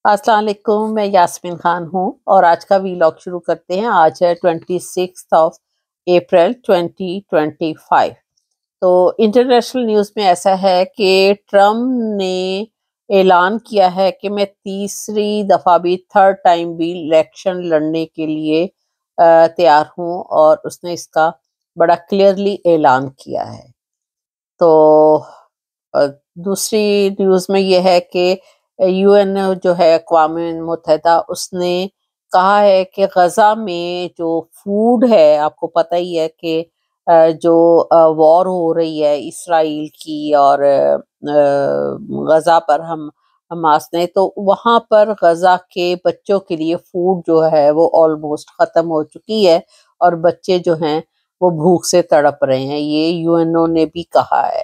السلام علیکم، میں یاسمین خان ہوں اور آج کا ویلاگ شروع کرتے ہیں۔ آج ہے 26 اپریل 2025۔ تو انٹرنیشنل نیوز میں ایسا ہے کہ ٹرمپ نے اعلان کیا ہے کہ میں تیسری دفعہ بھی تھرڈ ٹائم بھی الیکشن لڑنے کے لیے تیار ہوں، اور اس نے اس کا بڑا کلیئرلی اعلان کیا ہے۔ تو دوسری نیوز میں یہ ہے کہ یو این جو ہے اقوام متحدہ، اس نے کہا ہے کہ غزہ میں جو فوڈ ہے، آپ کو پتہ ہی ہے کہ جو وار ہو رہی ہے اسرائیل کی اور غزہ پر حماس نے، تو وہاں پر غزہ کے بچوں کے لیے فوڈ جو ہے وہ آلموسٹ ختم ہو چکی ہے، اور بچے جو ہیں وہ بھوک سے تڑپ رہے ہیں، یہ یو این او نے بھی کہا ہے۔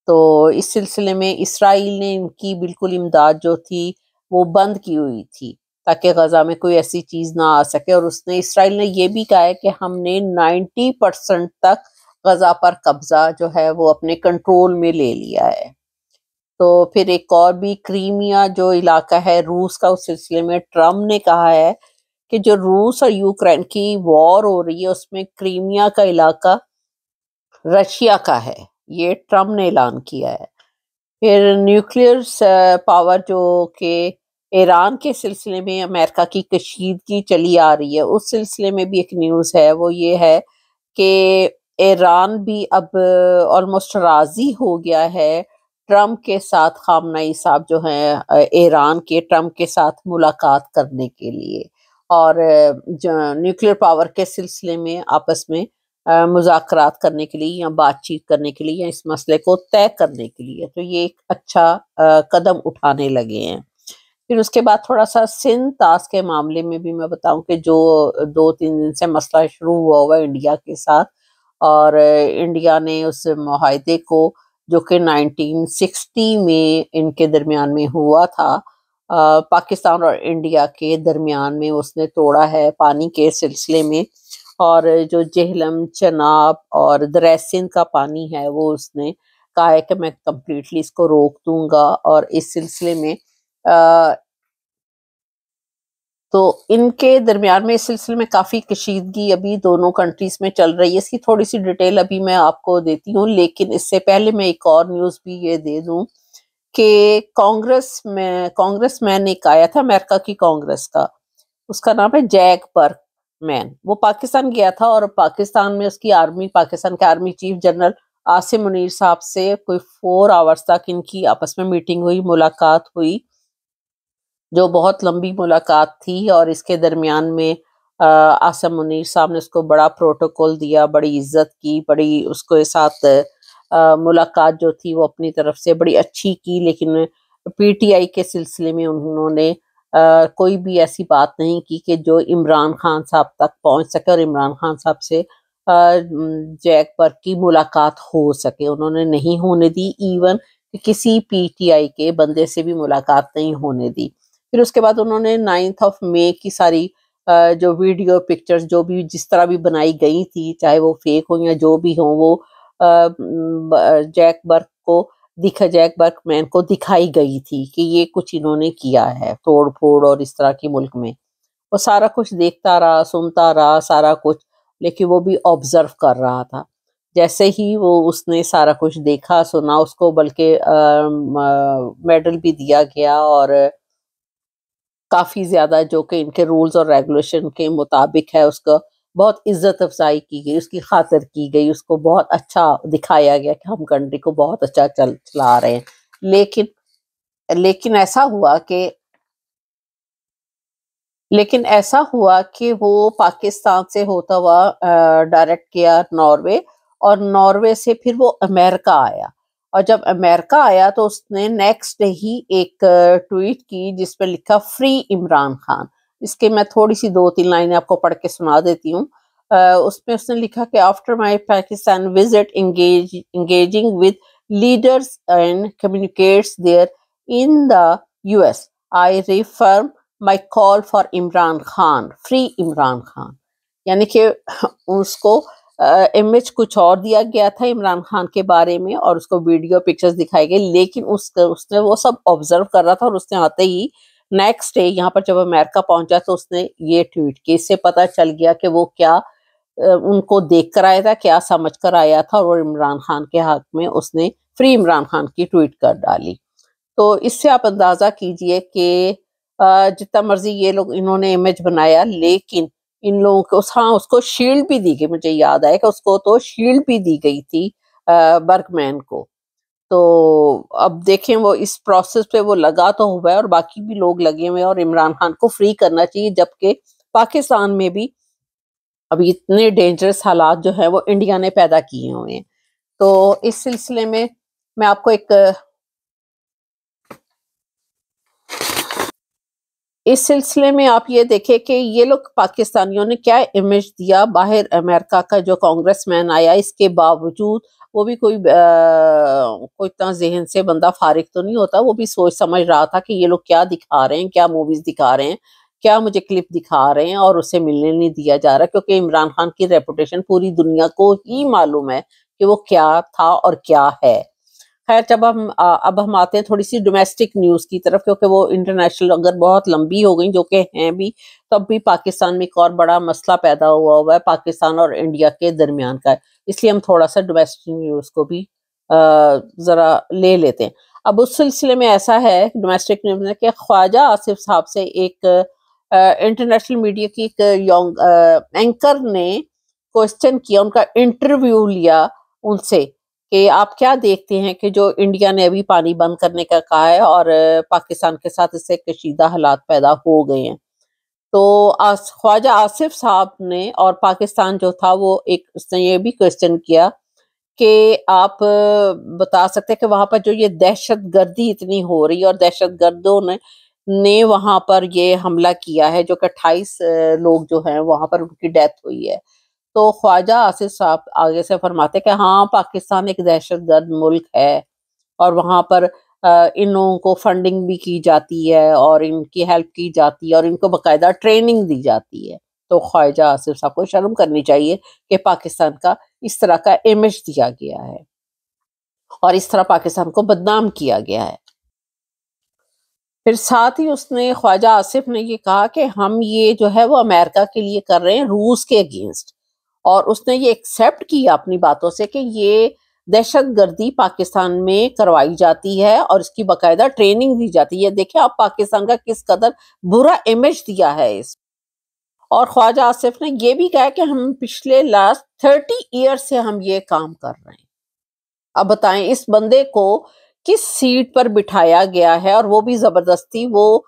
تو اس سلسلے میں اسرائیل نے ان کی بالکل امداد جو تھی وہ بند کی ہوئی تھی، تاکہ غزہ میں کوئی ایسی چیز نہ آ سکے، اور اسرائیل نے یہ بھی کہا ہے کہ ہم نے 90% تک غزہ پر قبضہ جو ہے وہ اپنے کنٹرول میں لے لیا ہے۔ تو پھر ایک اور بھی کریمیا جو علاقہ ہے روس کا، اس سلسلے میں ٹرمپ نے کہا ہے کہ جو روس اور یوکرین کی وار ہو رہی ہے اس میں کریمیا کا علاقہ رشیا کا ہے، یہ ٹرمپ نے اعلان کیا ہے۔ پھر نیوکلیئر پاور جو کہ ایران کے سلسلے میں امریکہ کی کشیدگی چلی آ رہی ہے، اس سلسلے میں بھی ایک نیوز ہے، وہ یہ ہے کہ ایران بھی اب آلموسٹ راضی ہو گیا ہے ٹرمپ کے ساتھ، خامنئی صاحب جو ہیں ایران کے، ٹرمپ کے ساتھ ملاقات کرنے کے لیے، اور نیوکلیئر پاور کے سلسلے میں آپس میں مذاکرات کرنے کے لیے یا بات چیت کرنے کے لیے یا اس مسئلے کو طے کرنے کے لیے۔ تو یہ ایک اچھا قدم اٹھانے لگے ہیں۔ پھر اس کے بعد تھوڑا سا سندھ طاس کے معاملے میں بھی میں بتاؤں کہ جو 2-3 دن سے مسئلہ شروع ہوا انڈیا کے ساتھ، اور انڈیا نے اس معاہدے کو جو کہ 1960 میں ان کے درمیان میں ہوا تھا، پاکستان اور انڈیا کے درمیان میں، اس نے توڑا ہے پانی کے سلسلے میں، اور جو جہلم، چناب اور دریا سندھ کا پانی ہے وہ اس نے کہا ہے کہ میں کمپلیٹلی اس کو روک دوں گا، اور اس سلسلے میں تو ان کے درمیان میں اس سلسلے میں کافی کشیدگی ابھی دونوں کنٹریز میں چل رہی ہے۔ اس کی تھوڑی سی ڈیٹیل ابھی میں آپ کو دیتی ہوں، لیکن اس سے پہلے میں ایک اور نیوز بھی یہ دے دوں کہ کانگریس مین ایک آیا تھا امریکہ کی کانگریس کا، اس کا نام ہے جیک برک مین، وہ پاکستان گیا تھا، اور پاکستان میں اس کی آرمی، پاکستان کے army chief general Asim Munir صاحب سے کوئی 4 آورز تک ان کی آپس میں میٹنگ ہوئی، ملاقات ہوئی، جو بہت لمبی ملاقات تھی، اور اس کے درمیان میں عاصم منیر صاحب نے اس کو بڑا پروٹوکول دیا، بڑی عزت کی، بڑی اس کے ساتھ ملاقات جو تھی وہ اپنی طرف سے بڑی اچھی کی، لیکن پی ٹی آئی کے سلسلے میں انہوں نے کوئی بھی ایسی بات نہیں کی کہ جو عمران خان صاحب تک پہنچ سکے اور عمران خان صاحب سے جیک برک کی ملاقات ہو سکے، انہوں نے نہیں ہونے دی، ایون کسی پی ٹی آئی کے بندے سے بھی ملاقات نہیں ہونے دی۔ پھر اس کے بعد انہوں نے 9 مئی کی ساری جو ویڈیو پکچرز جو بھی جس طرح بھی بنائی گئی تھی، چاہے وہ فیک ہوں یا جو بھی ہوں، وہ جیک برک مین کو دکھائی گئی تھی کہ یہ کچھ انہوں نے کیا ہے توڑ پھوڑ اور اس طرح کی ملک میں، وہ سارا کچھ دیکھتا رہا، سنتا رہا سارا کچھ، لیکن وہ بھی آبزرو کر رہا تھا۔ جیسے ہی وہ اس نے سارا کچھ دیکھا سنا، اس کو بلکہ میڈل بھی دیا گیا، اور کافی زیادہ جو کہ ان کے رولز اور ریگولیشن کے مطابق ہے، اس کو بہت عزت افزائی کی گئی، اس کی خاطر کی گئی، اس کو بہت اچھا دکھایا گیا کہ ہم کنٹری کو بہت اچھا چلا رہے ہیں۔ لیکن ایسا ہوا کہ وہ پاکستان سے ہوتا ہوا ڈائریکٹ گیا ناروے، اور ناروے سے پھر وہ امریکہ آیا، اور جب امریکہ آیا تو اس نے نیکسٹ ڈے ہی ایک ٹویٹ کی جس پہ لکھا فری عمران خان۔ اس کے میں تھوڑی سی 2-3 لائنیں آپ کو پڑھ کے سنا دیتی ہوں۔ اس میں اس نے لکھا کہ after my Pakistan visit engaging with leaders and communities there in the US I reaffirm my call for Imran Khan, free Imran Khan, یعنی کہ اس کو امیج کچھ اور دیا گیا تھا عمران خان کے بارے میں، اور اس کو ویڈیو پکچرز دکھائے گئے، لیکن اس نے وہ سب آبزرو کر رہا تھا، اور اس نے آتے ہی نیکسٹ ڈے یہاں پر جب امریکہ پہنچا تو اس نے یہ ٹویٹ کی. اس سے پتہ چل گیا کہ وہ کیا ان کو دیکھ کر آیا تھا, کیا سمجھ کر آیا تھا, اور عمران خان کے حق میں اس نے فری عمران خان کی ٹویٹ کر ڈالی. تو اس سے آپ اندازہ کیجئے کہ جتنا مرضی یہ لوگ انہوں نے امیج بنایا, لیکن ان لوگوں کو اس کو شیلڈ بھی دی گئی. مجھے یاد آئے کہ اس کو تو شیلڈ بھی دی گئی تھی برگمین کو. تو اب دیکھیں وہ اس پروسیس پہ وہ لگا تو ہوا ہے, اور باقی بھی لوگ لگے ہوئے ہیں, اور عمران خان کو فری کرنا چاہیے, جبکہ پاکستان میں بھی ابھی اتنے ڈینجرس حالات جو ہیں وہ انڈیا نے پیدا کیے ہوئے ہیں. تو اس سلسلے میں آپ کو اس سلسلے میں آپ یہ دیکھیں کہ یہ لوگ پاکستانیوں نے کیا امیج دیا باہر. امریکہ کا جو کانگریس مین آیا, اس کے باوجود وہ بھی کوئی اتنا ذہن سے بندہ فارغ تو نہیں ہوتا, وہ بھی سوچ سمجھ رہا تھا کہ یہ لوگ کیا دکھا رہے ہیں, کیا موویز دکھا رہے ہیں, کیا مجھے کلپ دکھا رہے ہیں, اور اسے ملنے نہیں دیا جا رہا, کیونکہ عمران خان کی ریپوٹیشن پوری دنیا کو ہی معلوم ہے کہ وہ کیا تھا اور کیا ہے. خیر, جب اب ہم آتے ہیں تھوڑی سی ڈومیسٹک نیوز کی طرف, کیونکہ وہ انٹرنیشنل اگر بہت لمبی ہو گئی, جو کہ ہیں بھی, تب بھی پاکستان میں ایک اور بڑا مسئلہ پیدا ہوا ہے پاکستان اور انڈیا کے درمیان کا. اس لیے ہم تھوڑا سا ڈومیسٹک نیوز کو بھی ذرا لے لیتے ہیں. اب اس سلسلے میں ایسا ہے ڈومیسٹک نیوز میں کہ خواجہ آصف صاحب سے ایک انٹرنیشنل میڈیا کی ایک یونگ اینکر نے کوشچن کیا, ان کا انٹرویو لیا ان سے کہ آپ کیا دیکھتے ہیں کہ جو انڈیا نے ابھی پانی بند کرنے کا کہا ہے اور پاکستان کے ساتھ اس سے کشیدہ حالات پیدا ہو گئے ہیں. تو خواجہ آصف صاحب نے اور پاکستان جو تھا وہ اس نے یہ بھی کوشچن کیا کہ آپ بتا سکتے ہیں کہ وہاں پر جو یہ دہشت گردی اتنی ہو رہی ہے, اور دہشت گردوں نے وہاں پر یہ حملہ کیا ہے, جو کہ 28 لوگ جو ہیں وہاں پر ان کی ڈیتھ ہوئی ہے. تو خواجہ آصف صاحب آگے سے فرماتے کہ ہاں, پاکستان ایک دہشت گرد ملک ہے, اور وہاں پر ان لوگوں کو فنڈنگ بھی کی جاتی ہے, اور ان کی ہیلپ کی جاتی ہے, اور ان کو باقاعدہ ٹریننگ دی جاتی ہے. تو خواجہ آصف صاحب کو شرم کرنی چاہیے کہ پاکستان کا اس طرح کا امیج دیا گیا ہے, اور اس طرح پاکستان کو بدنام کیا گیا ہے. پھر ساتھ ہی اس نے خواجہ آصف نے یہ کہا کہ ہم یہ جو ہے وہ امریکہ کے لیے کر رہے ہیں, روس کے اگینسٹ, اور اس نے یہ ایکسیپٹ کیا اپنی باتوں سے کہ یہ دہشت گردی پاکستان میں کروائی جاتی ہے, اور اس کی باقاعدہ ٹریننگ دی جاتی ہے. دیکھیں آپ پاکستان کا کس قدر برا امیج دیا ہے اس. اور خواجہ آصف نے یہ بھی کہا کہ ہم پچھلے لاسٹ 30 ایئر سے ہم یہ کام کر رہے ہیں. اب بتائیں اس بندے کو کس سیٹ پر بٹھایا گیا ہے, اور وہ بھی زبردستی. وہ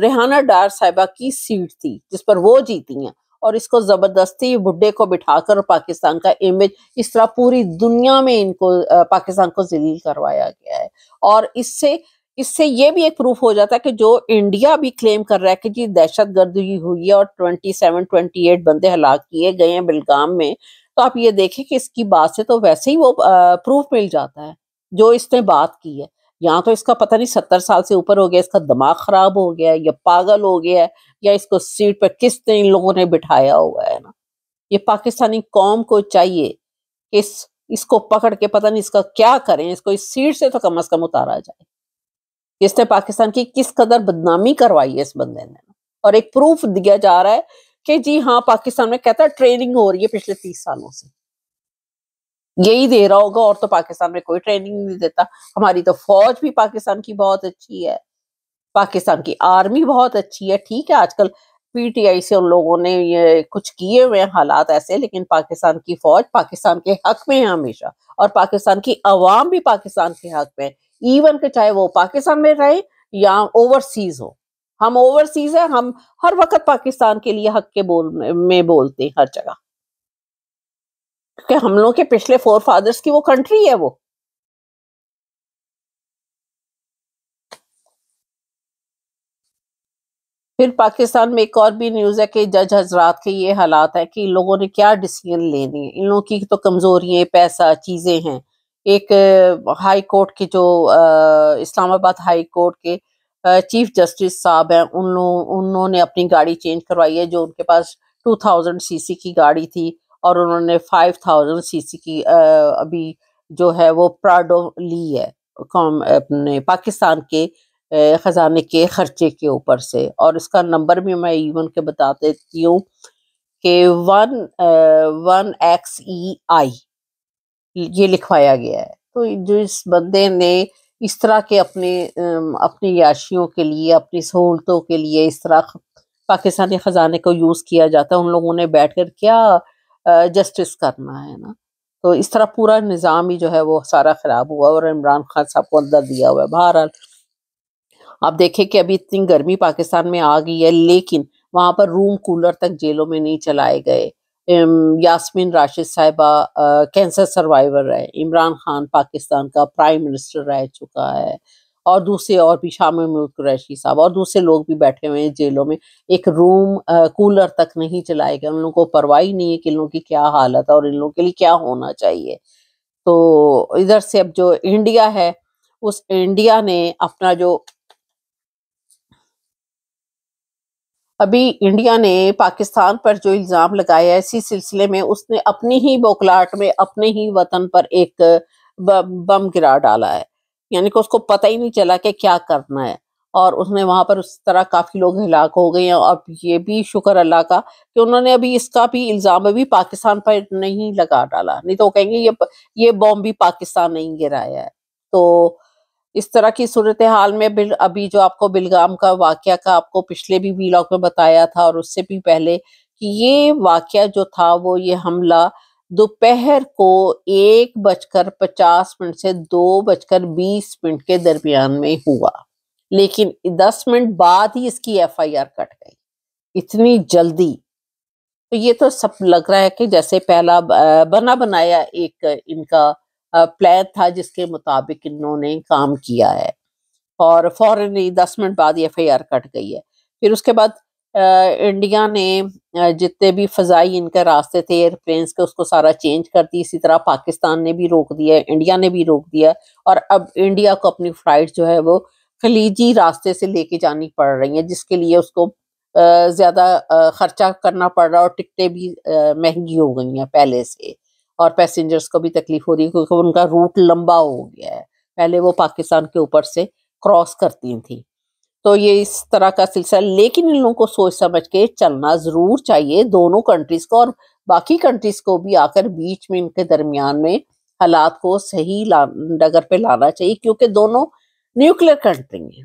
ریحانہ ڈار صاحبہ کی سیٹ تھی جس پر وہ جیتی ہیں, اور اس کو زبردستی بڈھے کو بٹھا کر پاکستان کا امیج اس طرح پوری دنیا میں ان کو پاکستان کو ذلیل کروایا گیا ہے. اور اس سے یہ بھی ایک پروف ہو جاتا ہے کہ جو انڈیا بھی کلیم کر رہا ہے کہ جی دہشت گردی ہوئی ہے اور 28 بندے ہلاک کیے گئے ہیں بلگام میں, تو آپ یہ دیکھیں کہ اس کی بات سے تو ویسے ہی وہ پروف مل جاتا ہے جو اس نے بات کی ہے. یہاں تو اس کا پتہ نہیں 70 سال سے اوپر ہو گیا, اس کا دماغ خراب ہو گیا ہے, یا پاگل ہو گیا ہے, یا اس کو سیٹ پہ کس نے ان لوگوں نے بٹھایا ہوا ہے نا. یہ پاکستانی قوم کو چاہیے کہ اس کو پکڑ کے پتہ نہیں اس کا کیا کریں, اس کو اس سیٹ سے تو کم از کم اتارا جائے. اس نے پاکستان کی کس قدر بدنامی کروائی ہے اس بندے نے, اور ایک پروف دیا جا رہا ہے کہ جی ہاں پاکستان میں کہتا ہے ٹریننگ ہو رہی ہے پچھلے 30 سالوں سے. یہی دے رہا ہوگا, اور تو پاکستان میں کوئی ٹریننگ نہیں دیتا. ہماری تو فوج بھی پاکستان کی بہت اچھی ہے, پاکستان کی آرمی بہت اچھی ہے. ٹھیک ہے آج کل پی ٹی آئی سے ان لوگوں نے یہ کچھ کیے ہوئے حالات ایسے, لیکن پاکستان کی فوج پاکستان کے حق میں ہے ہمیشہ, اور پاکستان کی عوام بھی پاکستان کے حق میں, ایون کہ چاہے وہ پاکستان میں رہے یا اوورسیز ہو. ہم اوورسیز ہیں, ہم ہر وقت پاکستان کے لیے حق کے میں بولتے ہیں ہر جگہ, کہ ہم لوگ کے پچھلے 4 فادرز کی وہ کنٹری ہے وہ. پھر پاکستان میں ایک اور بھی نیوز ہے کہ جج حضرات کے یہ حالات ہے کہ ان لوگوں نے کیا ڈیسیژن لینے ہیں. ان لوگوں کی تو کمزوریاں, پیسہ, چیزیں ہیں. ایک ہائی کورٹ کے جو اسلام آباد ہائی کورٹ کے چیف جسٹس صاحب ہیں, انہوں نے اپنی گاڑی چینج کروائی ہے. جو ان کے پاس 2000 سی سی کی گاڑی تھی, اور انہوں نے 5000 سی سی کی ابھی جو ہے وہ پراڈو لی ہے اپنے پاکستان کے خزانے کے خرچے کے اوپر سے، اور اس کا نمبر بھی میں ایون کے بتا دیتی ہوں کہ 1XEI یہ لکھوایا گیا ہے۔ تو جو اس بندے نے اس طرح کے اپنی عیاشیوں کے لیے، اپنی سہولتوں کے لیے اس طرح پاکستانی خزانے کو یوز کیا جاتا ہے، ان لوگوں نے بیٹھ کر کیا جسٹس کرنا ہے نا۔ تو اس طرح پورا نظام ہی جو ہے وہ سارا خراب ہوا، اور عمران خان صاحب کو اندر دیا ہوا ہے۔ بہرحال آپ دیکھیں کہ ابھی اتنی گرمی پاکستان میں آ گئی ہے، لیکن وہاں پر روم کولر تک جیلوں میں نہیں چلائے گئے۔ یاسمین راشد صاحبہ کینسر سروائیور ہے، عمران خان پاکستان کا پرائم منسٹر رہ چکا ہے، اور دوسرے اور بھی شاہ محمود قریشی صاحب اور دوسرے لوگ بھی بیٹھے ہوئے ہیں جیلوں میں، ایک روم کولر تک نہیں چلائے گئے۔ ان لوگوں کو پرواہ ہی نہیں ہے کہ ان لوگوں کی کیا حالت ہے اور ان لوگوں کے لیے کیا ہونا چاہیے۔ تو ادھر سے اب جو انڈیا ہے، اس انڈیا نے اپنا جو ابھی انڈیا نے پاکستان پر جو الزام لگایا ہے، اسی سلسلے میں اس نے اپنی ہی بوکلاٹ میں اپنے ہی وطن پر ایک بم گرا ڈالا ہے، یعنی کہ اس کو پتہ ہی نہیں چلا کہ کیا کرنا ہے، اور اس نے وہاں پر اس طرح کافی لوگ ہلاک ہو گئے ہیں۔ اب یہ بھی شکر اللہ کا کہ انہوں نے ابھی اس کا بھی الزام ابھی پاکستان پر نہیں لگا ڈالا، نہیں تو وہ کہیں گے یہ بم بھی پاکستان نہیں گرایا ہے۔ تو اس طرح کی صورتحال میں ابھی جو آپ کو بلگام کا واقعہ کا آپ کو پچھلے بھی ویلاگ میں بتایا تھا، اور اس سے بھی پہلے، کہ یہ واقعہ جو تھا وہ یہ حملہ دوپہر کو 1:50 سے 2:20 کے درمیان میں ہوا، لیکن 10 منٹ بعد ہی اس کی FIR کٹ گئی، اتنی جلدی۔ تو یہ تو سب لگ رہا ہے کہ جیسے پہلا بنا بنایا ایک ان کا پلان تھا، جس کے مطابق انہوں نے کام کیا ہے، اور فوراً 10 منٹ بعد یہ FIR کٹ گئی ہے۔ پھر اس کے بعد انڈیا نے جتنے بھی فضائی ان کے راستے تھے ایئر پلینس کے، اس کو سارا چینج کر دی۔ اسی طرح پاکستان نے بھی روک دیا، انڈیا نے بھی روک دیا، اور اب انڈیا کو اپنی فلائٹ جو ہے وہ خلیجی راستے سے لے کے جانی پڑ رہی ہیں، جس کے لیے اس کو زیادہ خرچہ کرنا پڑ رہا ہے، اور ٹکٹیں بھی مہنگی ہو گئی ہیں پہلے سے، اور پیسنجرز کو بھی تکلیف ہو رہی ہے کیونکہ ان کا روٹ لمبا ہو گیا ہے، پہلے وہ پاکستان کے اوپر سے کراس کرتی تھیں۔ تو یہ اس طرح کا سلسلہ، لیکن ان لوگوں کو سوچ سمجھ کے چلنا ضرور چاہیے دونوں کنٹریز کو، اور باقی کنٹریز کو بھی آ کر بیچ میں ان کے درمیان میں حالات کو صحیح ڈگر پہ لانا چاہیے، کیونکہ دونوں نیوکلیر کنٹری ہیں،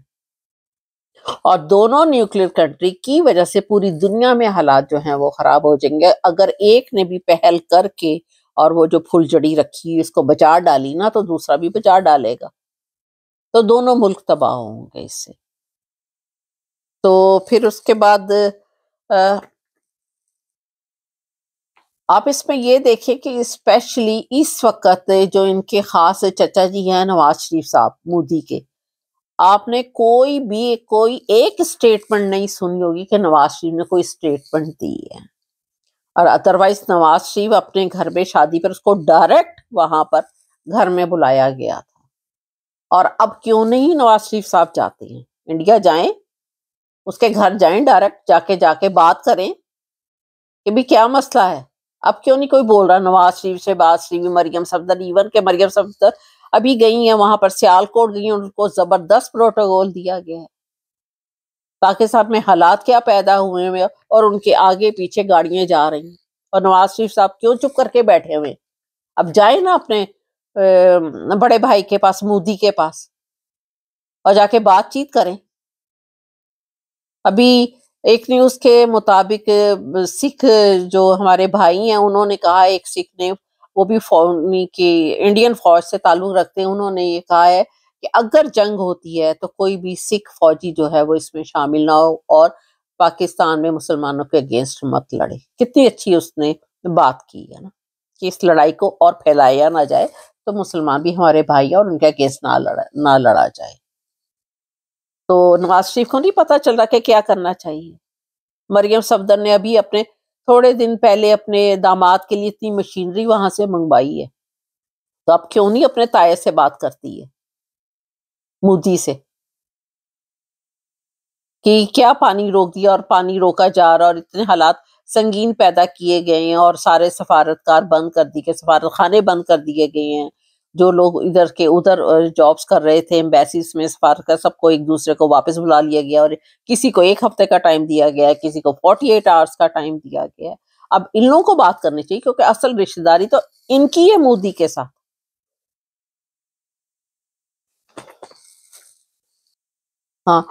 اور دونوں نیوکلیر کنٹری کی وجہ سے پوری دنیا میں حالات جو ہیں وہ خراب ہو جائیں گے۔ اگر ایک نے بھی پہل کر کے اور وہ جو پھل جڑی رکھی اس کو بچا ڈالی نا، تو دوسرا بھی بچا ڈالے گا، تو دونوں ملک تباہ ہوں گے اس سے۔ تو پھر اس کے بعد آپ اس میں یہ دیکھیں کہ اسپیشلی اس وقت جو ان کے خاص چچا جی ہیں نواز شریف صاحب مودی کے، آپ نے کوئی ایک اسٹیٹمنٹ نہیں سنی ہوگی کہ نواز شریف نے کوئی اسٹیٹمنٹ دی ہے، اور ادروائز نواز شریف اپنے گھر میں شادی پر اس کو ڈائریکٹ وہاں پر گھر میں بلایا گیا تھا، اور اب کیوں نہیں نواز شریف صاحب جاتے ہیں انڈیا، جائیں اس کے گھر جائیں، ڈائریکٹ جا کے بات کریں کہ بھی کیا مسئلہ ہے۔ اب کیوں نہیں کوئی بول رہا نواز شریف سے بات؟ شریف مریم صفدر، ایون کہ مریم صفدر ابھی گئی ہیں وہاں پر سیال کوٹ گئی ہیں، ان کو زبردست پروٹوکول دیا گیا ہے۔ پاکستان میں حالات کیا پیدا ہوئے ہیں، اور ان کے آگے پیچھے گاڑیاں جا رہی ہیں، اور نواز شریف صاحب کیوں چپ کر کے بیٹھے ہوئے؟ اب جائیں نا اپنے بڑے بھائی کے پاس، مودی کے پاس، اور جا کے بات چیت کریں۔ ابھی ایک نیوز کے مطابق سکھ جو ہمارے بھائی ہیں، انہوں نے کہا، ایک سکھ نے، وہ بھی انڈین فوج سے تعلق رکھتے ہیں، انہوں نے یہ کہا ہے کہ اگر جنگ ہوتی ہے تو کوئی بھی سکھ فوجی جو ہے وہ اس میں شامل نہ ہو، اور پاکستان میں مسلمانوں کے اگینسٹ مت لڑے۔ کتنی اچھی اس نے بات کی ہے نا، کہ اس لڑائی کو اور پھیلایا نہ جائے، تو مسلمان بھی ہمارے بھائی ہیں اور ان کے اگینسٹ نہ لڑا جائے۔ تو نواز شریف کو نہیں پتا چل رہا کہ کیا کرنا چاہیے۔ مریم صفدر نے ابھی اپنے تھوڑے دن پہلے اپنے داماد کے لیے اتنی مشینری وہاں سے منگوائی ہے، تو اب کیوں نہیں اپنے تائے سے بات کرتی ہے، مودی سے، کہ کیا پانی روک دیا اور پانی روکا جا رہا، اور اتنے حالات سنگین پیدا کیے گئے ہیں، اور سارے سفارتکار بند کر دیے گئے، سفارت خانے بند کر دیے گئے ہیں، جو لوگ ادھر کے ادھر جابس کر رہے تھے ایمبیسیز میں، سفارت، سب کو ایک دوسرے کو واپس بلا لیا گیا، اور کسی کو 1 ہفتے کا ٹائم دیا گیا ہے، کسی کو 48 آورس کا ٹائم دیا گیا ہے. اب ان لوگوں کو بات کرنی چاہیے، کیونکہ اصل رشتہ داری تو ان کی ہے مودی کے ساتھ. ہاں،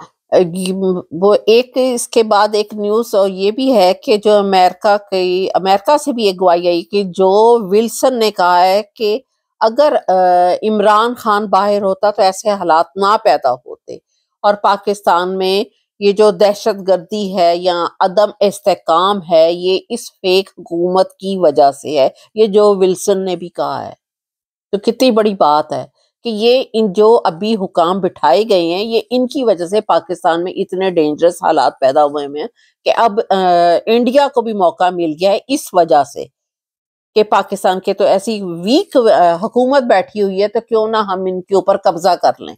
وہ ایک اس کے بعد ایک نیوز اور یہ بھی ہے کہ جو امریکہ سے بھی ایک گواہی آئی کہ جو ولسن نے کہا ہے کہ اگر عمران خان باہر ہوتا تو ایسے حالات نہ پیدا ہوتے، اور پاکستان میں یہ جو دہشت گردی ہے یا عدم استحکام ہے یہ اس فیک حکومت کی وجہ سے ہے. یہ جو ولسن نے بھی کہا ہے، تو کتنی بڑی بات ہے کہ یہ ان جو ابھی حکام بٹھائے گئے ہیں یہ ان کی وجہ سے پاکستان میں اتنے ڈینجرس حالات پیدا ہوئے ہیں کہ اب انڈیا کو بھی موقع مل گیا ہے اس وجہ سے کہ پاکستان کے تو ایسی ویک حکومت بیٹھی ہوئی ہے، تو کیوں نہ ہم ان کے اوپر قبضہ کر لیں،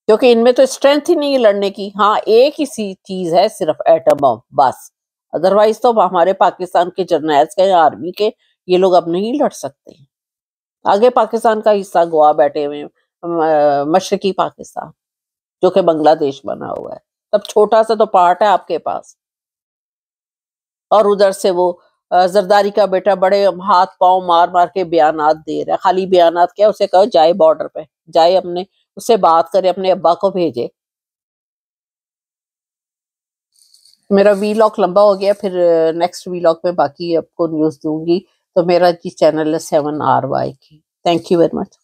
کیونکہ ان میں تو اسٹرینتھ ہی نہیں ہے لڑنے کی. ہاں، ایک ہی چیز ہے، صرف ایٹم بم بس، ادروائز تو ہمارے پاکستان کے جرنیلز کے یا آرمی کے یہ لوگ اب نہیں لڑ سکتے. آگے پاکستان کا حصہ گوا بیٹھے ہوئے ہیں، مشرقی پاکستان جو کہ بنگلہ دیش بنا ہوا ہے، تب چھوٹا سا تو پارٹ ہے آپ کے پاس. اور ادھر سے وہ زرداری کا بیٹا بڑے ہاتھ پاؤں مار مار کے بیانات دے رہا ہے. خالی بیانات کیا، اسے کہو جائے بارڈر پہ جائے، اپنے اس سے بات کرے، اپنے ابا کو بھیجے. میرا وی لاگ لمبا ہو گیا، پھر نیکسٹ وی لاگ میں باقی آپ کو نیوز دوں گی. تو میرا جی چینل ہے 7RY کی. Thank you very much.